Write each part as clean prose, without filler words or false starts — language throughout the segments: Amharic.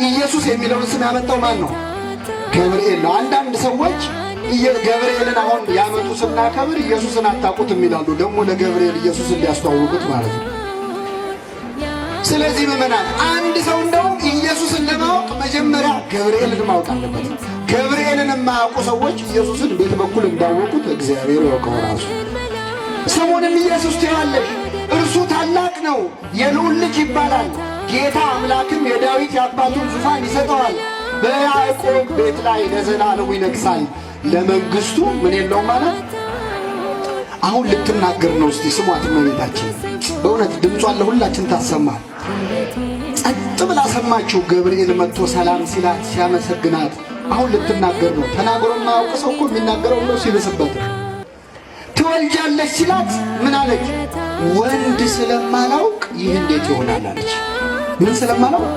ኢየሱስ የሚለውን ስም ያመጣው ማን ነው? ገብርኤል ነው። አንዳንድ ሰዎች ገብርኤልን አሁን ያመጡ ስናከብር ኢየሱስን አታውቁትም ይላሉ። ደግሞ ለገብርኤል ኢየሱስን እንዲያስተዋውቁት ማለት ነው። ስለዚህ ምዕመናን አንድ ሰው እንደውም ኢየሱስን ለማወቅ መጀመሪያ ገብርኤልን ማወቅ አለበት። ገብርኤልን የማያውቁ ሰዎች ኢየሱስን ቤት በኩል እንዳወቁት እግዚአብሔር ያውቀው ራሱ። ስሙንም ኢየሱስ ትይዋለሽ፣ እርሱ ታላቅ ነው፣ የልዑል ልጅ ይባላል። ጌታ አምላክም የዳዊት የአባቱን ዙፋን ይሰጠዋል፣ በያዕቆብ ቤት ላይ ለዘላለሙ ይነግሣል፣ ለመንግሥቱ ምን የለውም ማለት። አሁን ልትናገር ነው። እስቲ ስሟት እመቤታችን። በእውነት ድምጿን ለሁላችን ታሰማል። ጸጥ ብላ ሰማችሁ። ገብርኤል መጥቶ ሰላም ሲላት ሲያመሰግናት አሁን ልትናገር ነው። ተናግሮ የማያውቅ ሰው እኮ የሚናገረው ነው ሲበስበት። ትወልጃለች ሲላት ምን አለች? ወንድ ስለማላውቅ ይህ እንዴት ይሆናል አለች። ምን ስለማላውቅ?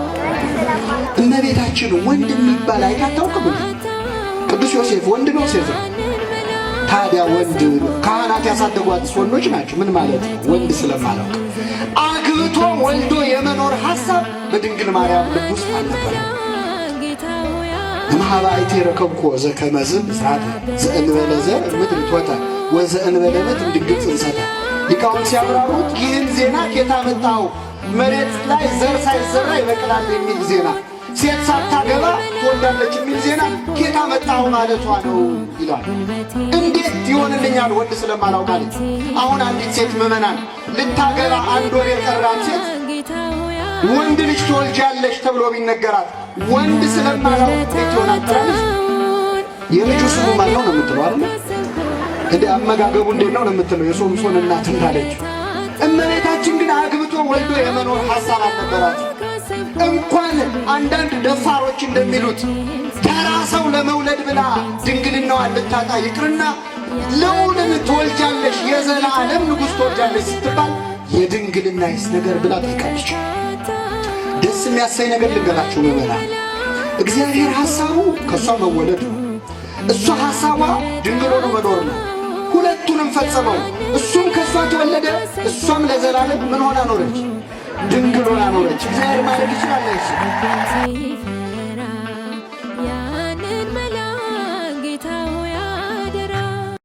እመቤታችን ወንድ የሚባል አይታታውቅም። ቅዱስ ዮሴፍ ወንድ ነው ሴት ነው? ታዲያ ወንድ ካህናት ያሳደጓት ወንዶች ናቸው። ምን ማለት ነው? ወንድ ስለማላውቅ። አግብቶ ወልዶ የመኖር ሐሳብ በድንግል ማርያም ልብ ውስጥ አልነበረም። እምኀበአይቴ ረከብኮ ዘከመዝ ብስራተ ዘእንበለ ዘር ምድር ቶተ ወዘእንበለ ምድር ድንግል ጽንሰተ። ሊቃውንት ሲያብራሩት ይህን ዜና ኬታ መጣው? መሬት ላይ ዘር ሳይዘራ ይበቅላል የሚል ዜና፣ ሴት ሳታገባ ትወልዳለች የሚል ዜና ኬታ መጣው ማለቷ ነው ይላል። እንዴት ይሆንልኛል ወንድ ስለማላውቃለች? አሁን አንዲት ሴት ምዕመናን ልታገባ አንድ ወር የቀራት ሴት ወንድ ልጅ ትወልጃለች ተብሎ ቢነገራት ወንድ ስለማላውቅ እንዴት ይሆናል ትላለች? የልጁ ስሙ ማን ነው ነው የምትለው አይደል? እንደ አመጋገቡ እንዴት ነው ነው የምትለው? የሶምሶን እናት እንዳለች። እመቤታችን ግን አግብቶ ወልዶ የመኖር ሐሳብ አልነበራት። እንኳን አንዳንድ ደፋሮች እንደሚሉት ተራ ሰው ለመውለድ ብላ ድንግልናዋን ልታጣ ይቅርና ልዑልን ትወልጃለሽ፣ የዘላለም ንጉሥ ትወልጃለሽ ስትባል የድንግልናይስ ነገር ብላ ጠይቃለች። ደስ የሚያሳይ ነገር ልንገራችሁ ምዕመናን። እግዚአብሔር ሐሳቡ ከእሷ መወለድ ነው። እሷ ሐሳቧ ድንግል ሆኖ መኖር ነው። ሁለቱንም ፈጸመው። እሱም ከእሷ ተወለደ፣ እሷም ለዘላለም ምን ሆና ኖረች? ድንግል ሆና ኖረች። እግዚአብሔር ማለት ይችላል።